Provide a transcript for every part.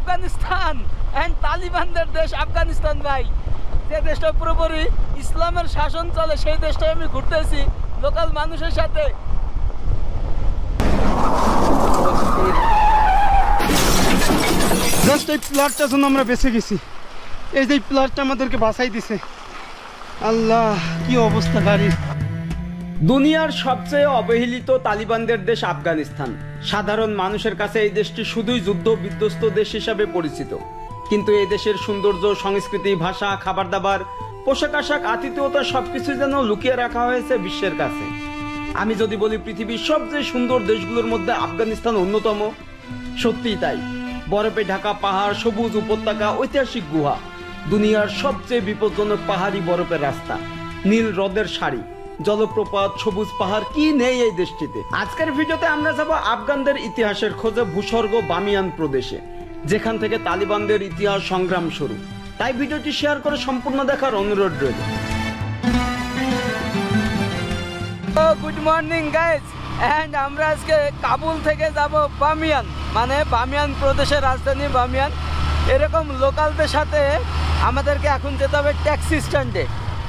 Afghanistan and তালিবানদের দেশ আফগানিস্তান ভাই, যে দেশটা পুরোপুরি ইসলামের শাসন চলে, সেই দেশটাই আমি ঘুরতেছি লোকাল মানুষের সাথে। জাস্ট এই প্লাটটার জন্য আমরা বেঁচে গেছি। এই যে প্লাটটা আমাদেরকে বাঁচাই দিছে। আল্লাহ, কি অবস্থা গাড়ির। দুনিয়ার সবচেয়ে অবহেলিত তালিবানদের দেশ আফগানিস্তান। সাধারণ মানুষের কাছে এই দেশটি শুধুই যুদ্ধ বিধ্বস্ত দেশ হিসাবে পরিচিত, কিন্তু এই দেশের সৌন্দর্য, সংস্কৃতি, ভাষা, খাবার দাবার, পোশাক আশাক, আতিথেয়তা সবকিছু যেন লুকিয়ে রাখা হয়েছে বিশ্বের কাছে। আমি যদি বলি পৃথিবীর সবচেয়ে সুন্দর দেশগুলোর মধ্যে আফগানিস্তান অন্যতম, সত্যিই তাই। বরফে ঢাকা পাহাড়, সবুজ উপত্যকা, ঐতিহাসিক গুহা, দুনিয়ার সবচেয়ে বিপজ্জনক পাহাড়ি বরফের রাস্তা, নীল হ্রদের সারি, জলপ্রপাত, সবুজ পাহাড়, কি নেই এই দেশটিতে। আজকের ভিডিওতে আমরা যাব আফগানদের ইতিহাসের খোঁজে ভূস্বর্গ বামিয়ান প্রদেশে, যেখান থেকে তালিবানদের ইতিহাস সংগ্রাম শুরু। তাই ভিডিওটি শেয়ার করে সম্পূর্ণ দেখার অনুরোধ রইল। গুড মর্নিং গাইজ, এন্ড আমরা আজকে কাবুল থেকে যাব বামিয়ান, মানে বামিয়ান প্রদেশের রাজধানী বামিয়ান। এরকম লোকালদের সাথে আমাদেরকে এখন যেতে হবে ট্যাক্সি স্ট্যান্ডে,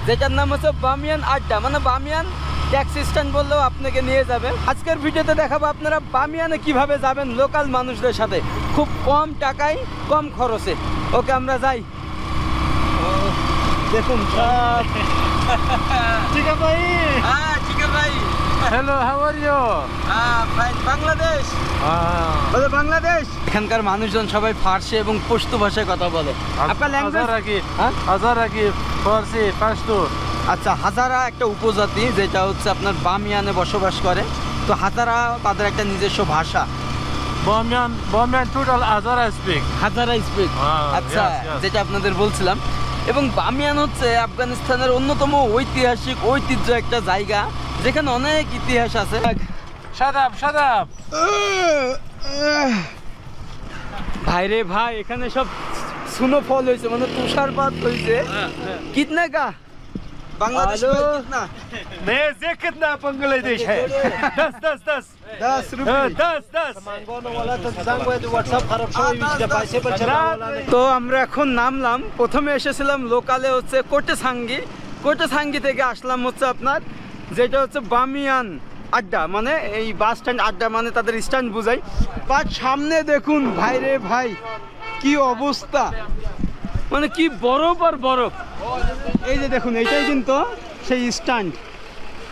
যেটার নাম হচ্ছে বামিয়ান আড্ডা, মানে বামিয়ান ট্যাক্সি স্ট্যান্ড বললেও আপনাকে নিয়ে যাবে। আজকের ভিডিওতে দেখাবো আপনারা বামিয়ানে কিভাবে যাবেন লোকাল মানুষদের সাথে, খুব কম টাকায় কম খরচে। ওকে, আমরা যাই। দেখুন সব ঠিক আছে ভাই। হ্যাঁ ঠিক আছে ভাই। Hello, how are you? Bangladesh. বলে বাংলাদেশ। এখানকার মানুষজন সবাই ফার্সি এবং পশতু ভাষায় কথা বলে। আপনার ল্যাঙ্গুয়েজ? হাজারা কি ফার্সি, পশতু। আচ্ছা, হাজারা একটা উপজাতি যেটা হচ্ছে আপনার বামিয়ানে বসবাস করে। তো হাজারা তাদের একটা নিজস্ব ভাষা। Bamiyan total Hazara speak. Hazara speak, আচ্ছা, যেটা আপনাদের বলছিলাম। এবং বামিয়ান হচ্ছে আফগানিস্তানের অন্যতম ঐতিহাসিক ঐতিহ্য একটা জায়গা, যেখানে অনেক ইতিহাস আছে। শাদাব ভাই রে ভাই, এখানে সব স্নোফল হয়েছে, মানে তুষারপাত হয়েছে। কিতনা কা বাংলাদেশ में कितना? ये कितना बांग्लादेश है? 10 रुपए। 10 তো আমরা এখন নামলাম। প্রথমে এসেছিলাম লোকালে হচ্ছে কোটেসাঙ্গি। কোটেসাঙ্গি থেকে আসলাম হচ্ছে আপনার যেটা হচ্ছে বামিয়ান আড্ডা, মানে এই বাস স্ট্যান্ড। আড্ডা মানে তাদের স্ট্যান্ড বোঝাই। বাট সামনে দেখুন ভাই রে ভাই, কি অবস্থা, মানে কি বরফ আর বরফ। এই যে দেখুন, এইটাই কিন্তু সেই স্ট্যান্ড,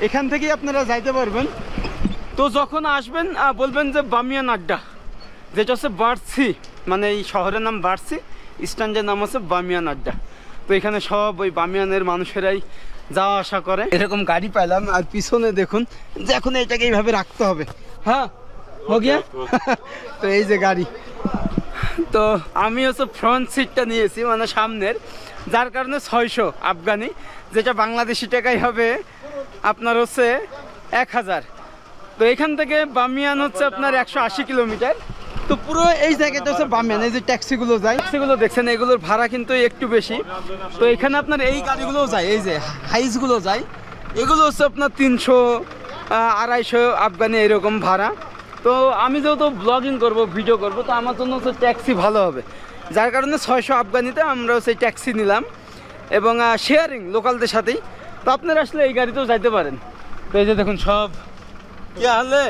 এখান থেকেই আপনারা যাইতে পারবেন। তো যখন আসবেন বলবেন যে বামিয়ান আড্ডা, যেটা হচ্ছে বার্সি, মানে এই শহরের নাম বার্সি, স্ট্যান্ডের নাম হচ্ছে বামিয়ান আড্ডা। তো এখানে সব ওই বামিয়ানের মানুষেরাই যাওয়া আসা করে। এরকম গাড়ি পাইলাম, আর পিছনে দেখুন যে এখন এটাকে এইভাবে রাখতে হবে। হ্যাঁ, হো গিয়া। তো এই যে গাড়ি, তো আমি হচ্ছে ফ্রন্ট সিটটা নিয়েছি, মানে সামনের, যার কারণে 600 আফগানি, যেটা বাংলাদেশি টাকাই হবে আপনার হচ্ছে 1000। তো এখান থেকে বামিয়ান হচ্ছে আপনার 180 কিলোমিটার। তো পুরো এই জায়গাটা হচ্ছে বামিয়ান। এই যে ট্যাক্সিগুলো যায়, ট্যাক্সিগুলো দেখছেন, এগুলোর ভাড়া কিন্তু একটু বেশি। তো এখানে আপনার এই গাড়িগুলোও যায়, এই যে হাইসগুলো যায়, এগুলো হচ্ছে আপনার 300 250 আফগানি এরকম ভাড়া। তো আমি যেহেতু ব্লগিং করব, ভিডিও করব, তো আমার জন্য হচ্ছে ট্যাক্সি ভালো হবে, যার কারণে 600 আফগানিতে আমরা হচ্ছে ট্যাক্সি নিলাম, এবং শেয়ারিং লোকালদের সাথেই। তো আপনারা আসলে এই গাড়িতেও যাইতে পারেন। তো এই যে দেখুন সব কি হালে।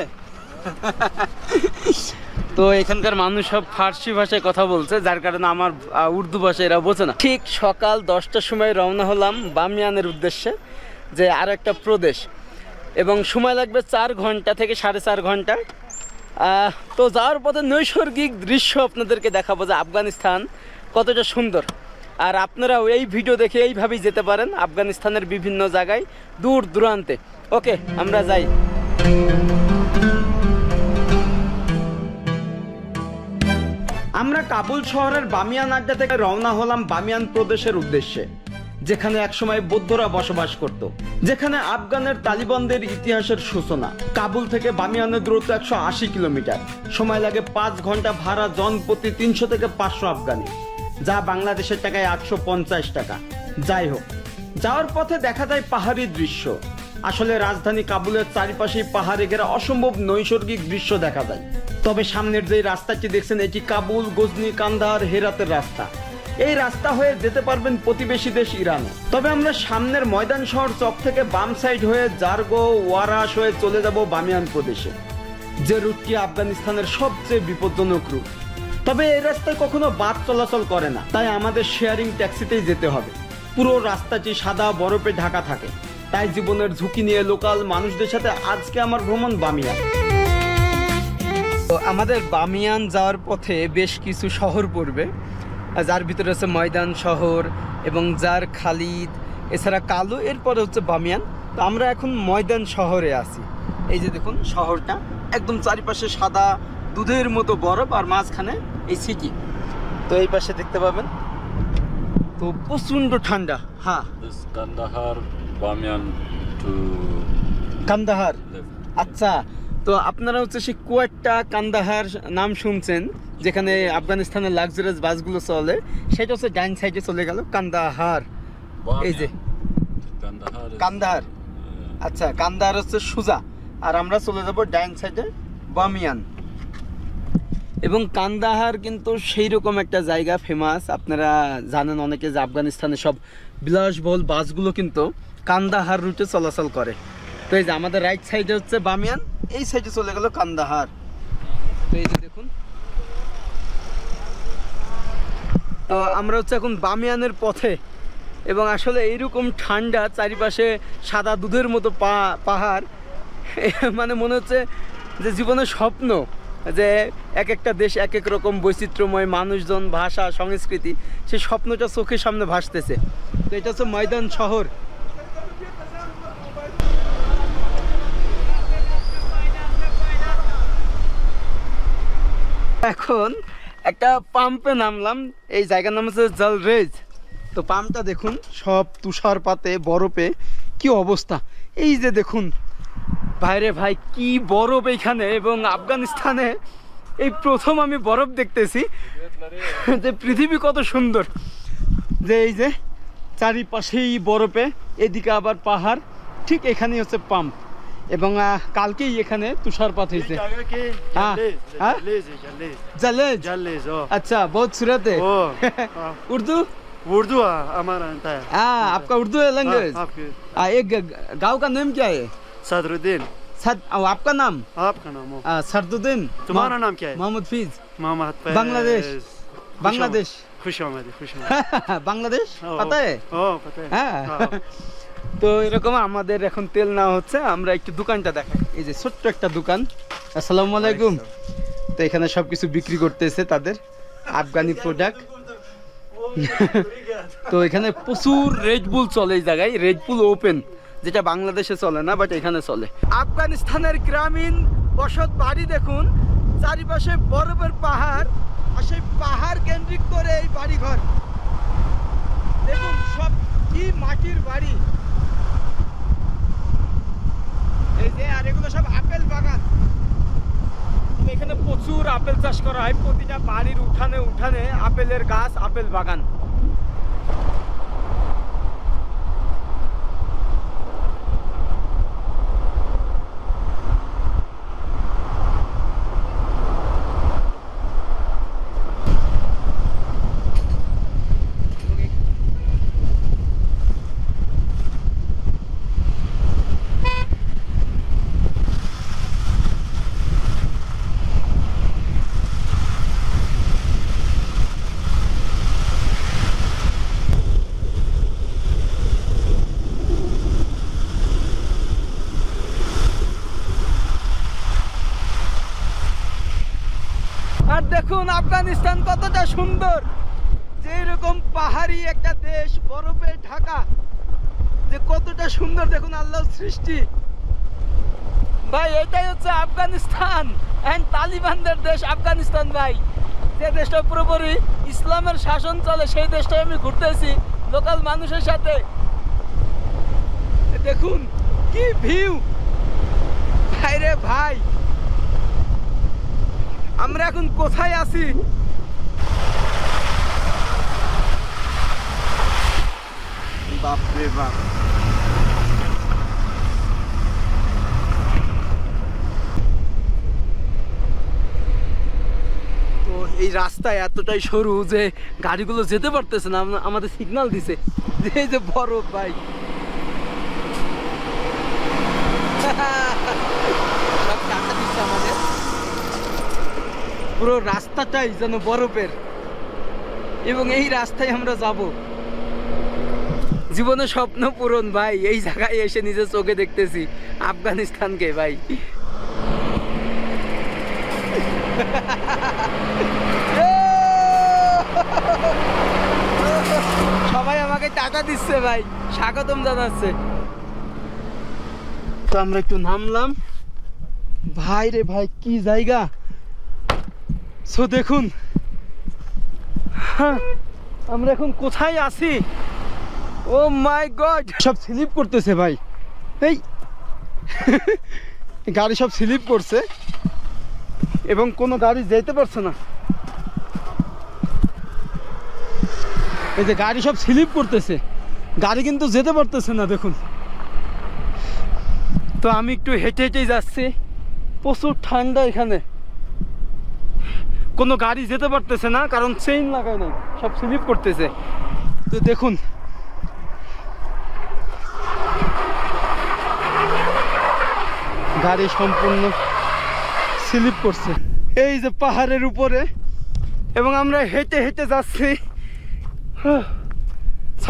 তো এখানকার মানুষ সব ফার্সি ভাষায় কথা বলছে, যার কারণে আমার উর্দু ভাষা এরা বোঝে না। ঠিক সকাল 10টার সময় রওনা হলাম বামিয়ানের উদ্দেশ্যে, যে আর একটা প্রদেশ, এবং সময় লাগবে 4 ঘন্টা থেকে 4.5 ঘন্টা। তো যাওয়ার পথে নৈসর্গিক দৃশ্য আপনাদেরকে দেখাবো যে আফগানিস্তান কতটা সুন্দর। আর আপনারাও এই ভিডিও দেখে এইভাবেই যেতে পারেন আফগানিস্তানের বিভিন্ন জায়গায়, দূর দূরান্তে। ওকে, আমরা যাই। আমরা কাবুল শহরের বামিয়ান আড্ডা থেকে রওনা হলাম বামিয়ান প্রদেশের উদ্দেশ্যে, যেখানে একসময় বৌদ্ধরা বসবাস করত, যেখানে আফগানের তালিবানদের ইতিহাসের সূচনা। কাবুল থেকে বামিয়ানের দূরত্ব 180 কিলোমিটার। সময় লাগে 5 ঘন্টা, ভাড়া জনপ্রতি 300 থেকে 500 আফগানি, যা বাংলাদেশের টাকায় 850 টাকা। যাই হোক, যাওয়ার পথে দেখা যায় পাহাড়ি দৃশ্য, আসলে রাজধানী কাবুলের চারিপাশে পাহাড়ে ঘেরা অসম্ভব নৈসর্গিক দৃশ্য দেখা যায়। তবে সামনের যে রাস্তাটি দেখছেন এটি কাবুল, গজনি, কান্দাহার, হেরাতের রাস্তা। এই রাস্তা হয়ে যেতে পারবেন প্রতিবেশী দেশ ইরান। তবে আমরা সামনের ময়দান শহর চক থেকে বাম সাইড হয়ে জারগো, ওয়ারাশ হয়ে চলে যাব বামিয়ান প্রদেশে, যে রুটটি আফগানিস্তানের সবচেয়ে বিপজ্জনক রুট। তবে এই রাস্তায় কখনো বাস চলাচল করে না, তাই আমাদের শেয়ারিং ট্যাক্সিতেই যেতে হবে। পুরো রাস্তাটি সাদা বরফে ঢাকা থাকে, তাই জীবনের ঝুঁকি নিয়ে লোকাল মানুষদের সাথে আজকে আমার ভ্রমণ বামিয়ান। তো আমাদের বামিয়ান যাওয়ার পথে বেশ কিছু শহর পড়বে, যার ভিতরে হচ্ছে ময়দান শহর এবং জার খালিদ, এছাড়া কালু, এরপরে হচ্ছে বামিয়ান। তো আমরা এখন ময়দান শহরে আছি। এই যে দেখুন শহরটা একদম চারিপাশে সাদা দুধের মতো বরফ, আর মাঝখানে এই সিটি। তো এই পাশে দেখতে পাবেন তো প্রচণ্ড ঠান্ডা। হ্যাঁ, কান্দাহার, বামিয়ান টু কান্দাহার। left. আচ্ছা, তো আপনারা হচ্ছে সেই কুয়াট্টা কান্দাহার নাম শুনছেন, যেখানে আফগানিস্তানের লাক্সারিয়াস বাসগুলো চলে, সেটা হচ্ছে ডাইন সাইডে চলে গেল কান্দাহার। এই যে কান্দাহার কান্দাহার। আচ্ছা, কান্দাহার হচ্ছে সুজা, আর আমরা চলে যাব ডাইন সাইডে বামিয়ান। এবং কান্দাহার কিন্তু সেই রকম একটা জায়গা ফেমাস, আপনারা জানেন অনেকে যে আফগানিস্তানের সব বিলাসবহুল বাসগুলো কিন্তু কান্দাহার রুটে চলাচল করে। তো এই যে আমাদের রাইট সাইডে হচ্ছে বামিয়ান, এই সাইডে চলে গেল কান্দাহার। তো এই যে দেখুন, তো আমরা হচ্ছে এখন বামিয়ানের পথে, এবং আসলে এইরকম ঠান্ডা, চারিপাশে সাদা দুধের মতো পাহাড়, মানে মনে হচ্ছে যে জীবনের স্বপ্ন, যে এক একটা দেশ এক এক রকম বৈচিত্র্যময় মানুষজন, ভাষা, সংস্কৃতি, সেই স্বপ্নটা চোখের সামনে ভাসতেছে। তো এটা হচ্ছে ময়দান শহর। এখন একটা পাম্পে নামলাম, এই জায়গার নাম হচ্ছে জালরেজ। তো পাম্পটা দেখুন সব তুষারপাতে বরফে কি অবস্থা। এই যে দেখুন ভাইরে ভাই, কি বরফ এইখানে, এবং আফগানিস্তানে এই প্রথম আমি বরফ দেখতেছি, যে পৃথিবী কত সুন্দর, যে এই যে চারিপাশেই বরফে, এদিকে আবার পাহাড়, ঠিক এখানেই হচ্ছে পাম্প। এবং কালকেই এখানে তুষারপাত হয়েছে। জালেজ। अच्छा बहुत सूरत है। उर्दू उर्दू हमारा आता है। हाँ, आपका उर्दू है लैंग्वेज। एक गांव का नाम क्या है? सदरुद्दीन। आपका नाम? आपका नाम हो? सरदुद्दीन। तुम्हारा नाम क्या है? मोहम्मद फीज। मोहम्मद फैज। बांग्लादेश। बांग्लादेश। खुश आमद, खुश आमद। बांग्लादेश पता है? पता है। হ্যাঁ। তো এরকম আমাদের এখন তেল নেওয়া হচ্ছে, আমরা একটু দোকানটা দেখাই। এই যে ছোট্ট একটা দোকান। আসসালামু আলাইকুম। তো এখানে সবকিছু বিক্রি করতেছে তাদের আফগানি প্রোডাক্ট। তো এখানে প্রচুর রেডবুল চলে, এই জায়গায় রেডবুল ওপেন, যেটা বাংলাদেশে চলে না, বাট এখানে চলে। আফগানিস্তানের গ্রামীণ বসত বাড়ি দেখুন, চারিপাশে বরফের পাহাড়, আর সেই পাহাড় কেন্দ্রিক করে এই বাড়িঘর দেখুন, সব কি মাটির বাড়ি। এই যে, আর এগুলো সব আপেল বাগান। এখানে প্রচুর আপেল চাষ করা হয়, প্রতিটা বাড়ির উঠানে উঠানে আপেলের গাছ, আপেল বাগান। আর দেখুন আফগানিস্তান কতটা সুন্দর, যে এরকম পাহাড়ি একটা দেশ, বরফে ঢাকা, যে কতটা সুন্দর দেখুন আল্লাহর সৃষ্টি। ভাই এটাই হচ্ছে আফগানিস্তান, এন্ড তালিবানদের দেশ আফগানিস্তান। ভাই যে দেশটা পুরোপুরি ইসলামের শাসন চলে, সেই দেশটাই আমি ঘুরতেছি লোকাল মানুষের সাথে। দেখুন কি ভিউ ভাই রে ভাই। আমরা এখন কোথায় আছি? বাপ রে বাপ, রাস্তা এতটাই সরু যে গাড়িগুলো যেতে পারতেছে না, আমাদের সিগন্যাল দিছে যে এই যে বরফ ভাই। সব টাকা দিচ্ছে আমাদের, পুরো রাস্তাটাই যেন বরফের, এবং এই রাস্তায় আমরা যাব। জীবনে স্বপ্ন পূরণ ভাই, এই জায়গায় এসে নিজের চোখে দেখতেছি আফগানিস্তানকে ভাই। সবাই আমাকে টাকা দিচ্ছে ভাই, স্বাগতম জানাচ্ছে। তো আমরা একটু নামলাম ভাই রে ভাই, কি জায়গা। সো দেখুন আমরা এখন কোথায় আছি। ও মাই গড, সব স্লিপ করতেছে ভাই, এই গাড়ি সব স্লিপ করছে এবং কোনো গাড়ি যেতে পারছে না। এই যে গাড়ি সব স্লিপ করতেছে, গাড়ি কিন্তু যেতে পারতেছে না দেখুন। তো আমি একটু হেঁটে হেঁটেই যাচ্ছি, প্রচুর ঠান্ডা এখানে, কোনো গাড়ি যেতে পারতেছে না কারণ চেইন লাগায় নাই, সব স্লিপ করতেছে। তো দেখুন গাড়ি সম্পূর্ণ স্লিপ করছে এই যে পাহাড়ের উপরে, এবং আমরা হেঁটে হেঁটে যাচ্ছি।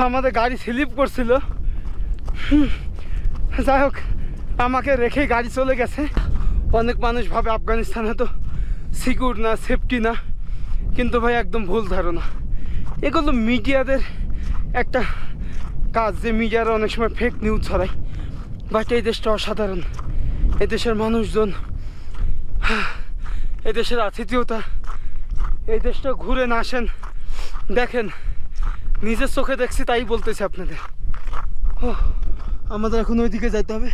আমাদের গাড়ি স্লিপ করছিল, যাই হোক আমাকে রেখে গাড়ি চলে গেছে। অনেক মানুষ ভাবে আফগানিস্তানে তো সিকিউর না, সেফটি না, কিন্তু ভাই একদম ভুল ধারণা। এগুলো মিডিয়াদের একটা কাজ, যে মিডিয়ারা অনেক সময় ফেক নিউজ ছড়ায়। বাট এই দেশটা অসাধারণ, এদেশের মানুষজন, এদেশের আতিথেয়তা, এই দেশটা ঘুরে না আসেন দেখেন, নিজের চোখে দেখছি তাই বলতেছি আপনাদের। ও আমাদের এখন ওইদিকে যাইতে হবে,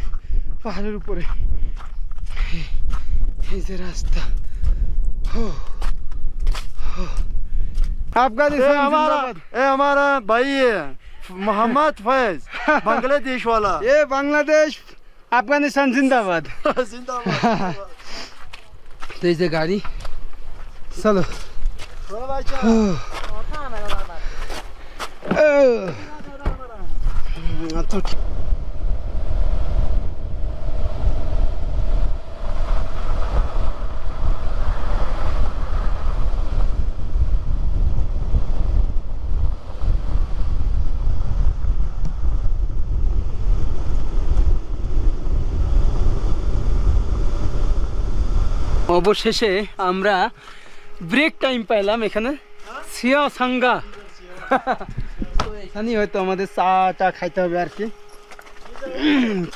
পাহাড়ের উপরে। এই যে রাস্তা, अफगानिस्तान जिंदाबाद। ये हमारा भाई है मोहम्मद फैज, बांग्लादेश वाला। ये बांग्लादेश, अफगानिस्तान जिंदाबाद। जिंदाबाद। तो ये गाड़ी चलो। तो অবশেষে আমরা ব্রেক টাইম পাইলাম এখানে সিয়াসাঙ্গা। তো এখানেই হয়তো আমাদের চাটা খাইতে হবে আর কি।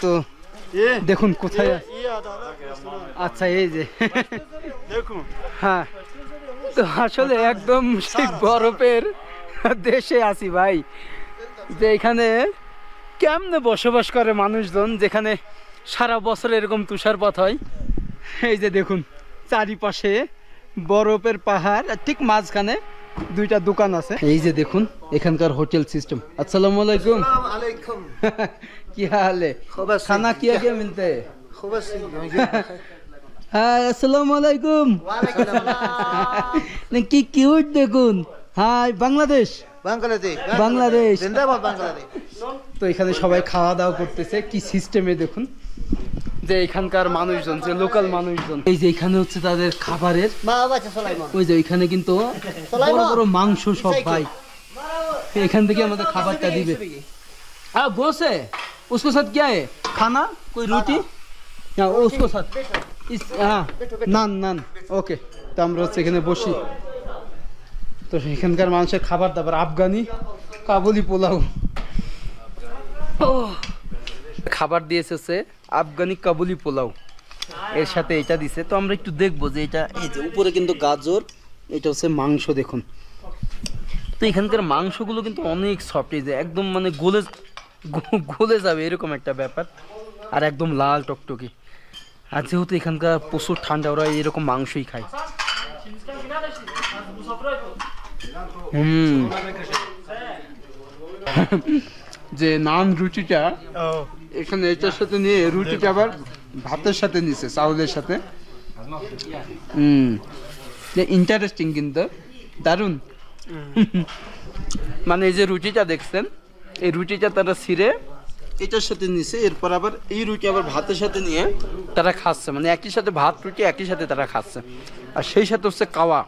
তো দেখুন কোথায়, আচ্ছা এই যে देखो হ্যাঁ, তো আসলে একদম সেই বরফের দেশে আছি ভাই, যে এখানে কেমনে বসবাস করে মানুষজন, যেখানে সারা বছর এরকম তুষারপাত হয়। এই যে দেখুন চারিপাশে বরফের পাহাড়, আর ঠিক মাঝখানে দুইটা দোকান আছে। এই যে দেখুন এখানকার হোটেল সিস্টেম। আসসালামু আলাইকুম। वालेकुम। কি হালে, খানা কিয়া কে মিলতে है? खूब अच्छी। হাই আসসালামু আলাইকুম। वालेकुम अस्सलाम। কি কিউট দেখুন। হাই বাংলাদেশ, बांग्लादेश। বাংলাদেশ। जिंदाबाद बांग्लादेश। তো এখানে সবাই খাওয়া দাওয়া করতেছে, কি সিস্টেমে দেখুন, যে এখানকার মানুষজন, যে লোকাল মানুষজন, এই যে এখানে হচ্ছে তাদের খাবারের, ما أبغى سلايمان। ওই যে ওইখানে কিন্তু বড় বড় মাংস সব ভাই, এখান থেকে আমাদের খাবারটা দিবে। हाँ गोश्त है, उसको साथ क्या है खाना, कोई रोटी? हाँ उसको साथ इस, हाँ नान नान। ওকে, তো আমরা হচ্ছে এখানে বসি। তো এখানকার মানুষের খাবার দাবার আফগানি কাবুলি পোলাও, খাবার দিয়েছে হচ্ছে আফগানি কাবুলি পোলাও, এর সাথে এটা দিছে। তো আমরা একটু দেখবো যে এটা, এই যে উপরে কিন্তু গাজর, এটা হচ্ছে মাংস দেখুন। তো এখানকার মাংসগুলো কিন্তু অনেক সফট, এই যে একদম মানে গলে যাবে এরকম একটা ব্যাপার, আর একদম লাল টকটকি। আর যেহেতু এখানকার প্রচুর ঠান্ডা, ওরা এরকম মাংসই খায়। যে নান রুটিটা এখানে এটার সাথে নিয়ে, রুটিটা আবার ভাতের সাথে নিচ্ছে, চাউলের সাথে। ইন্টারেস্টিং কিন্তু। দারুণ। মানে এই যে রুটিটা দেখছেন, এই রুটিটা তারা ছিঁড়ে এটার সাথে নিছে, এরপর আবার এই রুটি আবার ভাতের সাথে নিয়ে তারা খাচ্ছে, মানে একই সাথে ভাত রুটি একই সাথে তারা খাচ্ছে। আর সেই সাথে হচ্ছে কাওয়া,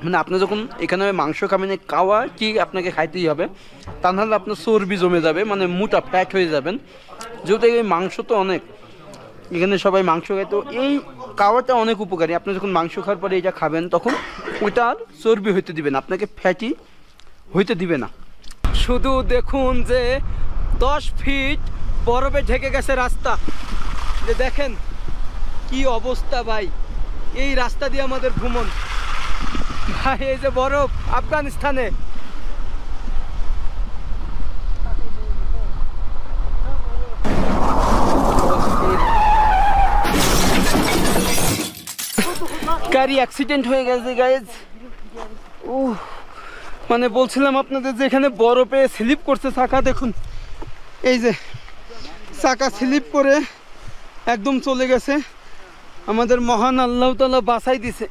মানে আপনি যখন এখানে মাংস খাবেন এই কাওয়া কি আপনাকে খাইতেই হবে, তা নাহলে আপনার চর্বি জমে যাবে, মানে মোটা ফ্যাট হয়ে যাবেন। যেহেতু এই মাংস তো অনেক, এখানে সবাই মাংস খায়, তো এই কাওয়াটা অনেক উপকারী। আপনি যখন মাংস খাওয়ার পরে এটা খাবেন তখন ওইটা আর চর্বি হইতে দিবে না, আপনাকে ফ্যাটি হইতে দিবে না। শুধু দেখুন যে 10 ফিট বরফে ঢেকে গেছে রাস্তা, যে দেখেন কি অবস্থা ভাই। এই রাস্তা দিয়ে আমাদের ভ্রমণ ভাই, এই যে বরফ আফগানিস্তানে। গাড়ি অ্যাক্সিডেন্ট হয়ে গেছে গাইজ। মানে বলছিলাম আপনাদের যে এখানে বরফে স্লিপ করছে চাকা, দেখুন এই যে চাকা স্লিপ করে একদম চলে গেছে। আমাদের মহান আল্লাহ তাআলা বাঁচাই দিছে।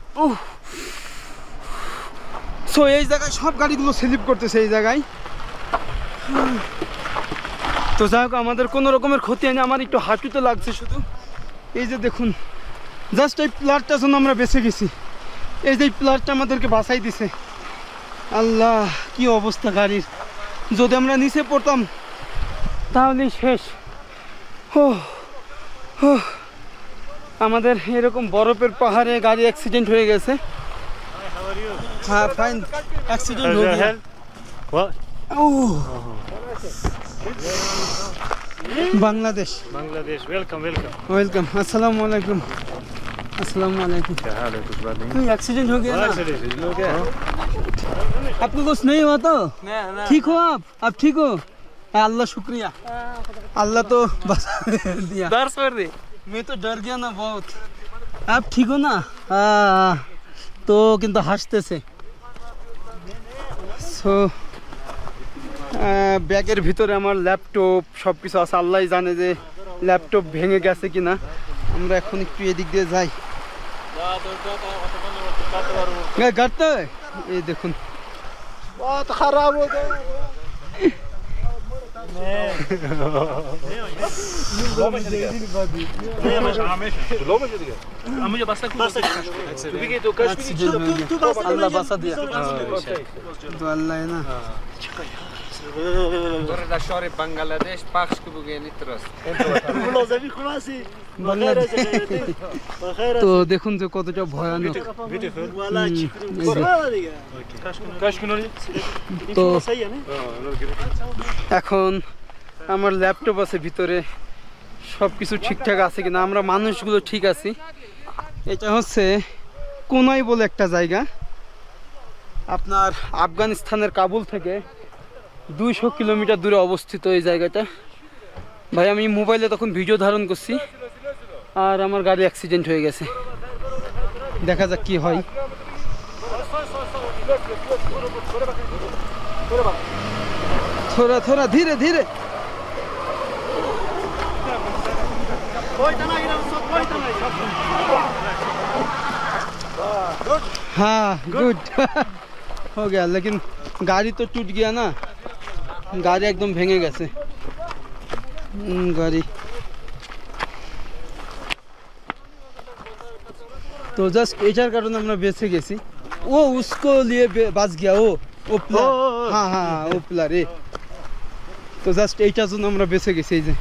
সো এই জায়গায় সব গাড়িগুলো স্লিপ করতেছে এই জায়গায়। তো যাই হোক, আমাদের কোনো রকমের ক্ষতি হয়নি, আমার একটু হাঁটুতে লাগছে শুধু। এই যে দেখুন, জাস্ট এই প্লারটার জন্য আমরা বেঁচে গেছি। এই যে এই প্লারটা আমাদেরকে বাঁচাই দিছে। আল্লাহ কি অবস্থা গাড়ির, যদি আমরা নিচে পড়তাম তাহলেই শেষ। আমাদের এরকম বরফের পাহাড়ে গাড়ি অ্যাক্সিডেন্ট হয়ে গেছে। হ্যাঁ ফাইন, অ্যাক্সিডেন্ট হয়ে গেছে। বাংলাদেশ। welcome. ওয়েলকাম, আসসালামু আলাইকুম। अस्सलाम वालेकुम। क्या हाल है कुछ बात नहीं? कोई एक्सीडेंट हो गया ना? क्या? आपको कुछ नहीं हुआ तो? ठीक हो आप ठीक हो? अल्लाह शुक्रिया, अल्लाह तो बस दिया। दर्श कर दे। मैं तो डर गया ना बहुत। आप ठीक हो ना? तो কিন্তু হাসতেছে। সো ব্যাগের ভিতরে আমার ল্যাপটপ সব কিছু আছে, আল্লাহই জানে যে ল্যাপটপ ভেঙে গেছে কিনা। আমরা এখন একটু এদিক দিয়ে যাই। গাড়তে এই দেখুন बहुत खराब हो गया। আল্লাহ বাঁচা দিয়া, তো আল্লাহ না। বাংলাদেশ পাঁচ নিত্রস তো দেখুন যে কতটা ভয়ানক। তো এখন আমার ল্যাপটপ আছে ভিতরে, সব কিছু ঠিকঠাক আছে কিনা, আমরা মানুষগুলো ঠিক আছি। এটা হচ্ছে কোনাই বলে একটা জায়গা, আপনার আফগানিস্তানের কাবুল থেকে 200 কিলোমিটার দূরে অবস্থিত এই জায়গাটা। ভাই আমি মোবাইলে তখন ভিডিও ধারণ করছি, আর আমার গাড়ি অ্যাক্সিডেন্ট হয়ে গেছে। দেখা যাক কি হয়। थोड़ा थोड़ा धीरे धीरे। हाँ गुड हो गया, लेकिन गाड़ी तो टूट गया ना, गाड़ी एकदम भेंगे गए गाड़ी। तो जस्ट एटार कारण আমরা বেঁচে গেছি। वो उसको लिए बच गया वो प्लार। हाँ हाँ वो प्लार ए। তো জাস্ট এইটার জন্য আমরা বেঁচে গেছি। এই যে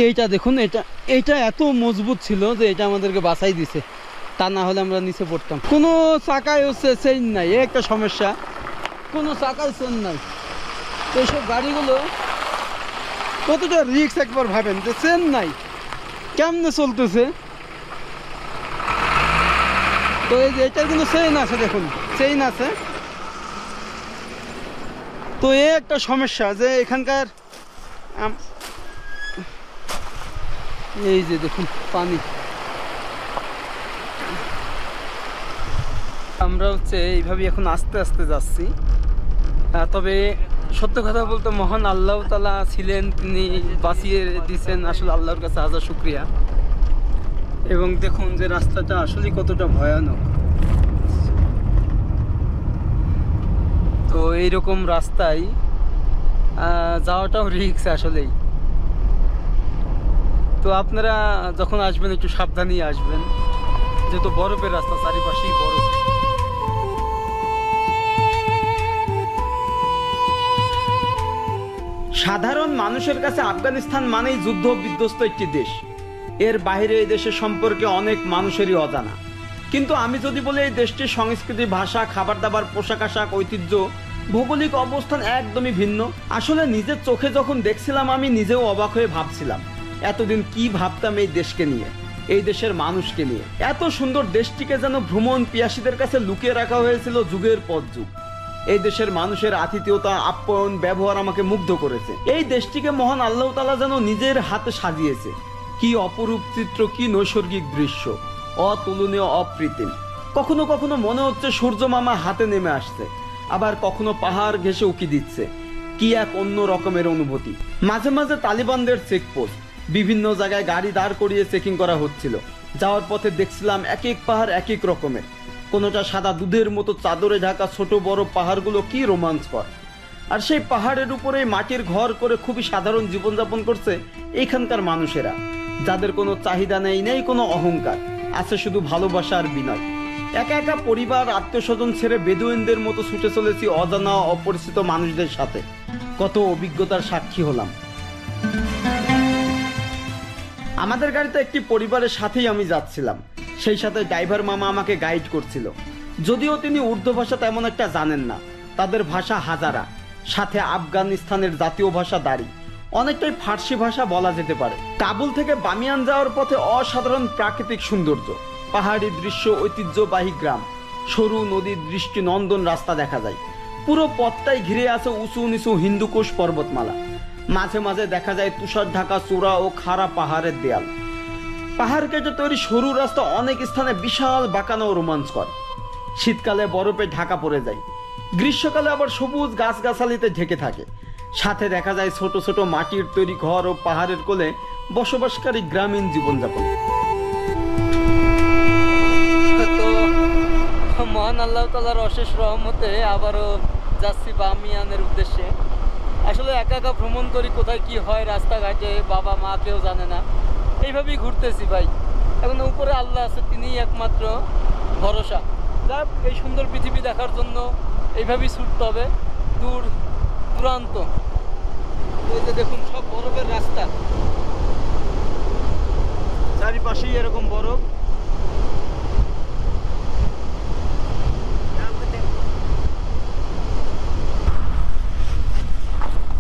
এইটা দেখুন, এইটা এত মজবুত ছিল যে এটা আমাদেরকে বাঁচাই দিছে, তা না হলে আমরা নিচে পড়তাম। কোনো চাকায় হচ্ছে চেইন নাই, এই একটা সমস্যা, কোনো চাকায় চেইন নাই। তো এইসব গাড়িগুলো কতটা রিস্ক একবার ভাবেন, যে চেইন নাই কেমনে চলতেছে। তো এই যে এটার কিন্তু চেইন আছে, দেখুন চেইন আছে। তো এই একটা সমস্যা যে এখানকার এই যে দেখুন পানি। আমরা হচ্ছে এইভাবে এখন আস্তে আস্তে যাচ্ছি। তবে সত্য কথা বলতে মহান আল্লাহ তাআলা ছিলেন, তিনি বাঁচিয়ে দিয়েছেন, আসলে আল্লাহর কাছে হাজার শুকরিয়া। এবং দেখুন যে রাস্তাটা আসলে কতটা ভয়ানক। এইরকম রাস্তায় যাওয়াটাও রিস্ক আসলেই। তো আপনারা যখন আসবেন একটু সাবধানেই আসবেন, যেহেতু বরফের রাস্তা, চারিপাশেই বরফ। সাধারণ মানুষের কাছে আফগানিস্তান মানেই যুদ্ধ বিধ্বস্ত একটি দেশ। এর বাইরে এই দেশের সম্পর্কে অনেক মানুষেরই অজানা। কিন্তু আমি যদি বলি এই দেশটির সংস্কৃতি, ভাষা, খাবার দাবার, পোশাক আশাক, ঐতিহ্য, ভৌগোলিক অবস্থান একদমই ভিন্ন। আসলে নিজের চোখে যখন দেখছিলাম আমি নিজেও অবাক হয়ে ভাবছিলাম এতদিন কি ভাবতাম এই দেশকে নিয়ে, এই দেশের মানুষকে নিয়ে। এত সুন্দর দেশটিকে যেন ভ্রমণ পিয়াসীদের কাছে লুকিয়ে রাখা হয়েছিল যুগের পর যুগ। এই দেশের মানুষের আতিথেয়তা, আপ্যায়ন, ব্যবহার আমাকে মুগ্ধ করেছে। এই দেশটিকে মহান আল্লাহ তাআলা যেন নিজের হাতে সাজিয়েছে। কি অপরূপ চিত্র, কি নৈসর্গিক দৃশ্য, অতুলনীয়, অকৃত্রিম। কখনো কখনো মনে হচ্ছে সূর্য মামা হাতে নেমে আসছে, আবার কখনো পাহাড় ঘেঁষে উকি দিচ্ছে। কি এক অন্য রকমের অনুভূতি। মাঝে মাঝে তালিবানদের চেকপোস্ট, বিভিন্ন জায়গায় গাড়ি দাঁড় করিয়ে চেকিং করা হচ্ছিল। যাওয়ার পথে দেখছিলাম এক এক পাহাড় এক এক রকমের, কোনোটা সাদা দুধের মতো চাদরে ঢাকা ছোট বড় পাহাড়গুলো কি রোমাঞ্চকর। আর সেই পাহাড়ের উপরে মাটির ঘর করে খুবই সাধারণ জীবনযাপন করছে এখানকার মানুষেরা, যাদের কোনো চাহিদা নেই, নেই কোনো অহংকার, আছে শুধু ভালোবাসা আর বিনয়। একা একা পরিবার, আত্মীয় স্বজন ছেড়ে বেদুইনদের মতো ছুটে চলেছি অজানা অপরিচিত মানুষদের সাথে। কত অভিজ্ঞতার সাক্ষী হলাম। আমাদের গাড়িতে একটি পরিবারের সাথেই আমি যাচ্ছিলাম, সেই সাথে ড্রাইভার মামা আমাকে গাইড করছিল। যদিও তিনি উর্দু ভাষা তেমন একটা জানেন না, তাদের ভাষা হাজারা, সাথে আফগানিস্তানের জাতীয় ভাষা দারি, অনেকটাই ফার্সি ভাষা বলা যেতে পারে। কাবুল থেকে বামিয়ান যাওয়ার পথে অসাধারণ প্রাকৃতিক সৌন্দর্য, পাহাড়ি দৃশ্য, ঐতিহ্যবাহী গ্রাম, সরু নদীর দৃষ্টি নন্দন রাস্তা দেখা যায়। পুরো পথটাই ঘিরে আছে উঁচু নিচু হিন্দুকুশ পর্বতমালা। মাঝে মাঝে দেখা যায় তুষার ঢাকা চূড়া ও খাড়া পাহাড়ের দেয়াল। পাহাড় কেটে তৈরি সরু রাস্তা অনেক স্থানে বিশাল বাঁকানো ও রোমাঞ্চকর। শীতকালে বরফে ঢাকা পড়ে যায়, গ্রীষ্মকালে আবার সবুজ গাছগাছালিতে ঢেকে থাকে। সাথে দেখা যায় ছোট ছোট মাটির তৈরি ঘর ও পাহাড়ের কোলে বসবাসকারী গ্রামীণ জীবনযাপন। তো মহান আল্লাহ তাআলার অশেষ রহমতে আবারও যাচ্ছি বামিয়ানের উদ্দেশ্যে। আসলে একা একা ভ্রমণ করি, কোথায় কি হয় রাস্তাঘাটে বাবা মা কেউ জানে না, এইভাবেই ঘুরতেছি ভাই। এখন উপরে আল্লাহ আছে, তিনিই একমাত্র ভরসা। যাক, এই সুন্দর পৃথিবী দেখার জন্য এইভাবেই ছুটতে হবে দূর দূরান্ত। এই যে দেখুন সব বরফের রাস্তা, চারিপাশেই এরকম বরফ।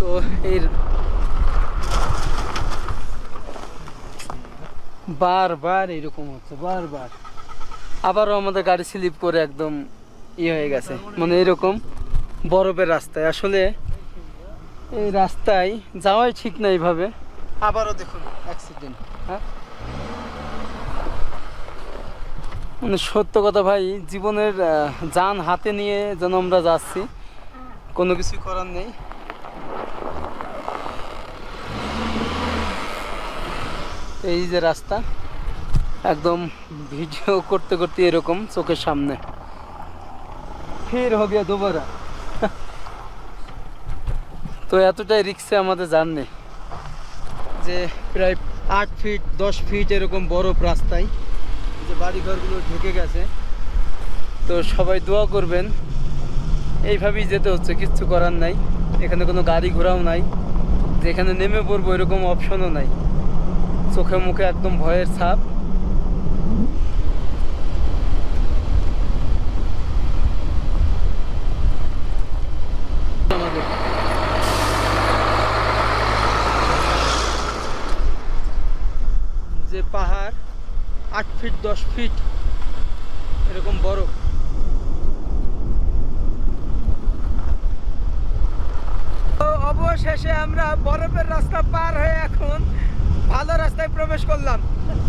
তো এর বারবার এরকম হচ্ছে, বারবার। আবারও আমাদের গাড়ি স্লিপ করে একদম হয়ে গেছে, মানে এরকম বরফের রাস্তায়। আসলে এই রাস্তায় যাওয়াই ঠিক না এইভাবে। আবারও দেখুন অ্যাক্সিডেন্ট। হ্যাঁ, মানে সত্য কথা ভাই, জীবনের যান হাতে নিয়ে যেন আমরা যাচ্ছি, কোনো কিছুই করার নেই। এই যে রাস্তা, একদম ভিডিও করতে করতে এরকম চোখের সামনে। ফের হবে দুবারা। তো এতটাই রিক্সে আমাদের জার্নি যে প্রায় 8 ফিট 10 ফিট এরকম বরফ রাস্তায়, যে বাড়িঘরগুলো ঢেকে গেছে। তো সবাই দোয়া করবেন, এইভাবেই যেতে হচ্ছে, কিচ্ছু করার নাই। এখানে কোনো গাড়ি ঘোড়াও নাই, যেখানে নেমে পড়বো এরকম অপশনও নাই। চোখে মুখে একদম ভয়ের ছাপ। যে পাহাড় 8 ফিট 10 ফিট এরকম বরফ। তো অবশেষে আমরা বরফের রাস্তা পার হয়ে এখন ভালো রাস্তায় প্রবেশ করলাম।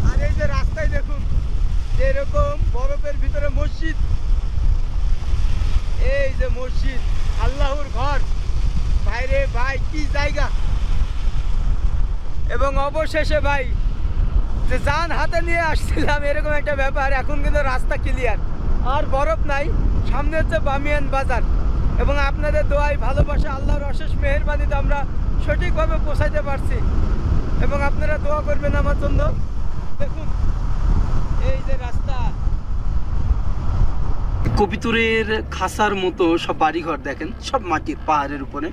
আর এই যে রাস্তায় দেখুন এরকম বরফের ভিতরে মসজিদ, এই যে মসজিদ, আল্লাহর ঘর। বাইরে ভাই কি জায়গা। এবং অবশেষে ভাই যে যান হাতে নিয়ে আসছিলাম এরকম একটা ব্যাপার, এখন কিন্তু রাস্তা ক্লিয়ার, আর বরফ নাই। সামনে হচ্ছে বামিয়ান বাজার। এবং আপনাদের দোয়ায় ভালোবাসা আল্লাহর অশেষ মেহেরবানিতে আমরা সঠিকভাবে পৌঁছাইতে পারছি এবং আপনারা দোয়া করবেন আমার জন্য। দেখুন এই যে রাস্তা, কবিতুরের খাসার মতো সব বাড়িঘর দেখেন, সব মাটির, পাহাড়ের উপরে।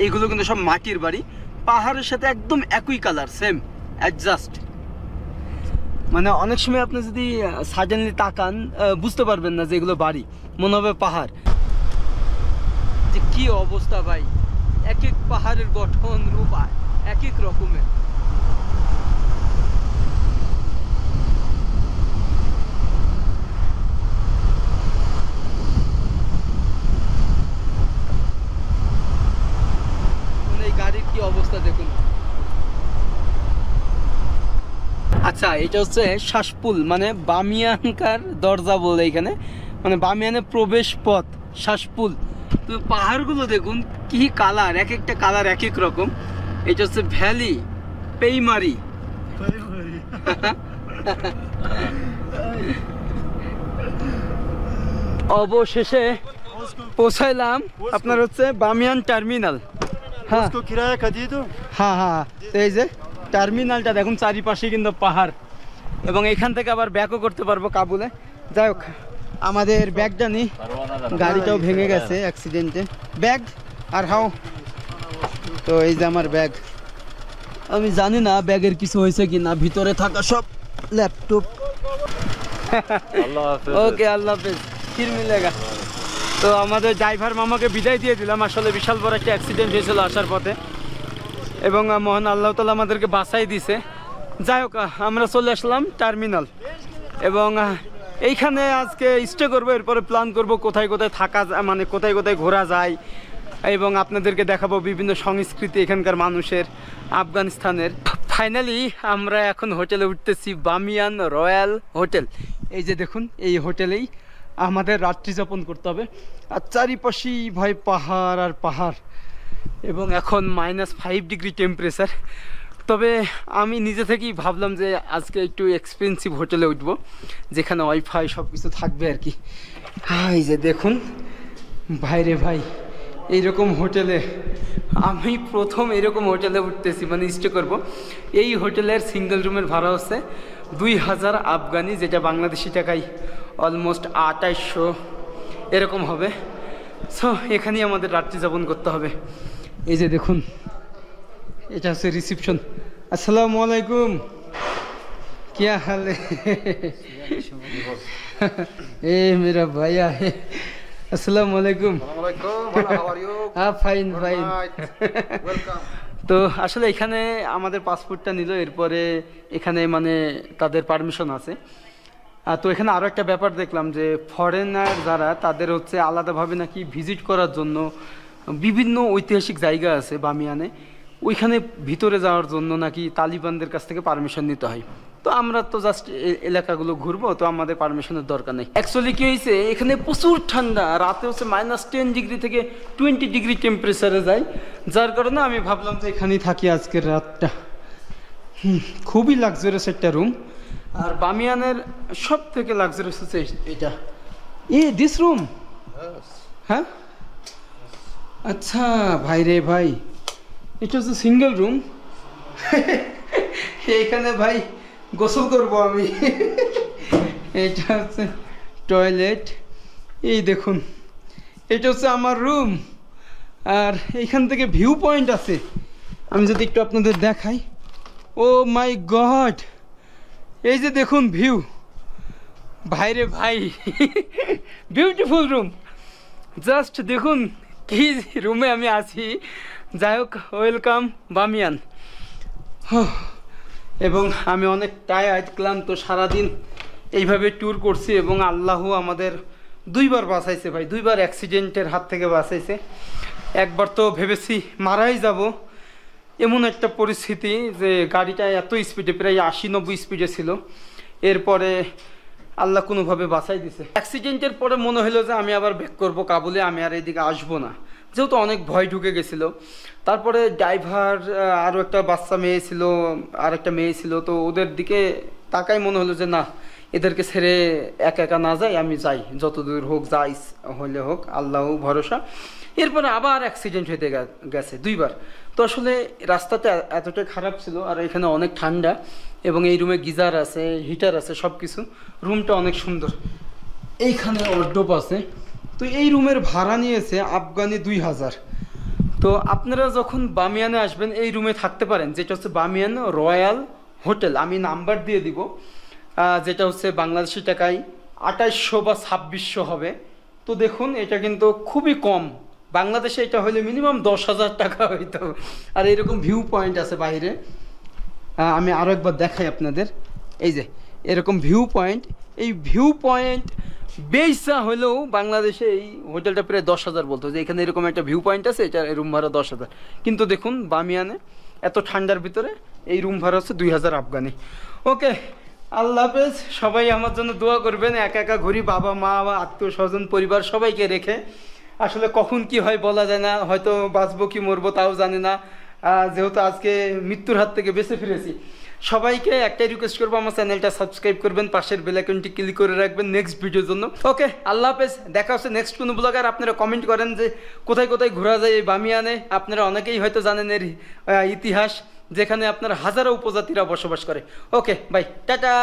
এইগুলো কিন্তু সব মাটির বাড়ি, পাহাড়ের সাথে একদম একই কালার, সেম অ্যাডজাস্ট। মানে অনেক সময় আপনি যদি সাডেনলি তাকান বুঝতে পারবেন না যে এগুলো বাড়ি, মনে হবে পাহাড়। যে কি অবস্থা ভাই, এক এক পাহাড়ের গঠন রূপ এক এক রকমের। এই গাড়ির কি অবস্থা দেখুন। আচ্ছা, এটা হচ্ছে শ্বাসপুল, মানে বামিয়ানকার দরজা বলে এখানে, মানে বামিয়ানের প্রবেশ পথ শ্বাসপুল। তো পাহাড়গুলো দেখুন কি কালার, এক একটা কালার এক এক রকম। এটা হচ্ছে ভ্যালি পেইমারি। অবশেষে পৌঁছাইলাম আপনার হচ্ছে বামিয়ান টার্মিনাল। হ্যাঁ उसको किराया का दिए तो হ্যাঁ হ্যাঁ, তো এই যে টার্মিনালটা দেখুন, চারিপাশে কিন্তু পাহাড়, এবং এখান থেকে আবার ব্যাকও করতে পারবো কাবুলে। যাই হোক, আমাদের ব্যাগটা নিই, গাড়িটাও ভেঙে গেছে অ্যাক্সিডেন্টে। ব্যাগ আর হাও, তো এই যে আমার ব্যাগ। আমি জানি না ব্যাগের কিছু হয়েছে কি না, ভিতরে থাকা সব ল্যাপটপ। ওকে, আল্লাহ হাফেজ, ফির মিলেগা। তো আমাদের ড্রাইভার মামাকে বিদায় দিয়ে দিলাম। আসলে বিশাল বড় একটা অ্যাক্সিডেন্ট হয়েছিল আসার পথে, এবং মহান আল্লাহ তাআলা আমাদেরকে বাঁচাই দিছে। যাই হোক, আমরা চলে আসলাম টার্মিনাল, এবং এইখানে আজকে স্টে করবো। এরপরে প্ল্যান করব কোথায় কোথায় থাকা মানে কোথায় কোথায় ঘোরা যায়, এবং আপনাদেরকে দেখাবো বিভিন্ন সংস্কৃতি এখানকার মানুষের, আফগানিস্তানের। ফাইনালি আমরা এখন হোটেলে উঠতেছি, বামিয়ান রয়্যাল হোটেল। এই যে দেখুন, এই হোটেলেই আমাদের রাত্রি যাপন করতে হবে। আর চারিপাশেই ভাই পাহাড় আর পাহাড়, এবং এখন -5 ডিগ্রি টেম্পারেচার। তবে আমি নিজে থেকেই ভাবলাম যে আজকে একটু এক্সপেন্সিভ হোটেলে উঠবো, যেখানে ওয়াইফাই সব কিছু থাকবে আর কি। এই যে দেখুন ভাইরে ভাই, এইরকম হোটেলে আমি প্রথম এরকম হোটেলে উঠতেছি, মানে স্টে করব। এই হোটেলের সিঙ্গেল রুমের ভাড়া হচ্ছে 2000 আফগানি, যেটা বাংলাদেশি টাকায় অলমোস্ট 2800 এরকম হবে। সো এখানেই আমাদের রাত্রি যাপন করতে হবে। এই যে দেখুন, এটা হচ্ছে রিসেপশন। আসসালামু আলাইকুম, क्या हाल है? ए मेरा भैया है। अस्सलाम वालेकुम। How are you? Fine fine. Welcome. তো আসলে এখানে আমাদের পাসপোর্টটা নিল, এরপরে এখানে মানে তাদের পারমিশন আছে। তো এখানে আরও একটা ব্যাপার দেখলাম যে ফরেনার যারা, তাদের হচ্ছে আলাদাভাবে নাকি ভিজিট করার জন্য বিভিন্ন ঐতিহাসিক জায়গা আছে বামিয়ানে, ওইখানে ভিতরে যাওয়ার জন্য নাকি তালিবানদের কাছ থেকে পারমিশন নিতে হয়। তো আমরা তো জাস্ট এলাকাগুলো ঘুরবো, তো আমাদের পারমিশনের দরকার নেই। অ্যাকচুয়ালি কি হয়েছে, এখানে প্রচুর ঠান্ডা, রাতে হচ্ছে -10 ডিগ্রি থেকে 20 ডিগ্রি টেম্পারেচারে যায়, যার কারণে আমি ভাবলাম যে এখানেই থাকি আজকের রাতটা। খুবই লাক্সারিয়াস একটা রুম, আর বামিয়ানের সব থেকে লাক্সারিয়াস হচ্ছে এটা। This room? হ্যাঁ, আচ্ছা ভাই রে ভাই, এটা হচ্ছে সিঙ্গেল রুম। এখানে ভাই গোসল করব আমি। এটা হচ্ছে টয়লেট। এই দেখুন, এটা হচ্ছে আমার রুম, আর এইখান থেকে ভিউ পয়েন্ট আছে। আমি যদি একটু আপনাদের দেখাই, ও মাই গড, এই যে দেখুন ভিউ, ভাইরে ভাই, বিউটিফুল রুম। জাস্ট দেখুন কি রুমে আমি আছি। যাই হোক, ওয়েলকাম বামিয়ান। এবং আমি অনেক টায়ার্ড, ক্লান্ত, সারাদিন এইভাবে ট্যুর করছি, এবং আল্লাহ আমাদের 2বার বাঁচাইছে ভাই, 2বার অ্যাক্সিডেন্টের হাত থেকে বাঁচাইছে। একবার তো ভেবেছি মারাই যাব, এমন একটা পরিস্থিতি যে গাড়িটা এত স্পিডে, প্রায় 80-90 স্পিডে ছিল। এরপরে আল্লাহ কোনোভাবে বাঁচাই দিছে। অ্যাক্সিডেন্টের পরে মনে হলো যে আমি আবার ব্যাক করব কাবুলে, আমি আর এইদিকে আসবো না, যেহেতু অনেক ভয় ঢুকে গেছিলো। তারপরে ড্রাইভার, আরও একটা বাচ্চা মেয়ে ছিল, আর একটা মেয়ে ছিল, তো ওদের দিকে তাকাই মনে হলো যে না, এদেরকে ছেড়ে একা একা না যাই, আমি যাই, যতদূর হোক যাই হলে হোক, আল্লাহ ভরসা। এরপরে আবার অ্যাক্সিডেন্ট হতে গেছে 2বার। তো আসলে রাস্তাটা এতটাই খারাপ ছিল, আর এখানে অনেক ঠান্ডা, এবং এই রুমে গিজার আছে, হিটার আছে, সব কিছু। রুমটা অনেক সুন্দর। এইখানে ওয়ার্ডরোব আছে। তো এই রুমের ভাড়া নিয়েছে আফগানি 2000। তো আপনারা যখন বামিয়ানে আসবেন এই রুমে থাকতে পারেন, যেটা হচ্ছে বামিয়ান রয়্যাল হোটেল। আমি নাম্বার দিয়ে দিব, যেটা হচ্ছে বাংলাদেশি টাকায় 2800 বা 2600 হবে। তো দেখুন এটা কিন্তু খুবই কম, বাংলাদেশে এটা হলে মিনিমাম 10,000 টাকা হইতো। আর এরকম ভিউ পয়েন্ট আছে বাইরে, আমি আরও একবার দেখাই আপনাদের। এই যে এরকম ভিউ পয়েন্ট, এই ভিউ পয়েন্ট বেইসা হলেও বাংলাদেশে এই হোটেলটা প্রায় 10,000 বলতো, যে এখানে এরকম একটা ভিউ পয়েন্ট আছে, এটা রুম ভাড়া 10,000। কিন্তু দেখুন বামিয়ানে এত ঠান্ডার ভিতরে এই রুম ভাড়া হচ্ছে 2000 আফগানি। ওকে, আল্লাহ হাফেজ। সবাই আমার জন্য দোয়া করবেন। একা একা ঘুরি, বাবা মা বা আত্মীয় স্বজন পরিবার সবাইকে রেখে। আসলে কখন কি হয় বলা যায় না, হয়তো বাঁচবো কি মরবো তাও জানি না। যেহেতু আজকে মৃত্যুর হাত থেকে বেঁচে ফিরেছি, সবাইকে একটাই রিকোয়েস্ট করবো, আমার চ্যানেলটা সাবস্ক্রাইব করবেন, পাশের বেল আইকনটি ক্লিক করে রাখবেন নেক্সট ভিডিওর জন্য। ওকে, আল্লাহ হাফেজ। দেখা হচ্ছে নেক্সট কোনো ব্লগ। আর আপনারা কমেন্ট করেন যে কোথায় কোথায় ঘোরা যায় এই বামিয়ানে। আপনারা অনেকেই হয়তো জানেন এর ইতিহাস, যেখানে আপনার হাজারো উপজাতিরা বসবাস করে। ওকে, বাই, টাটা।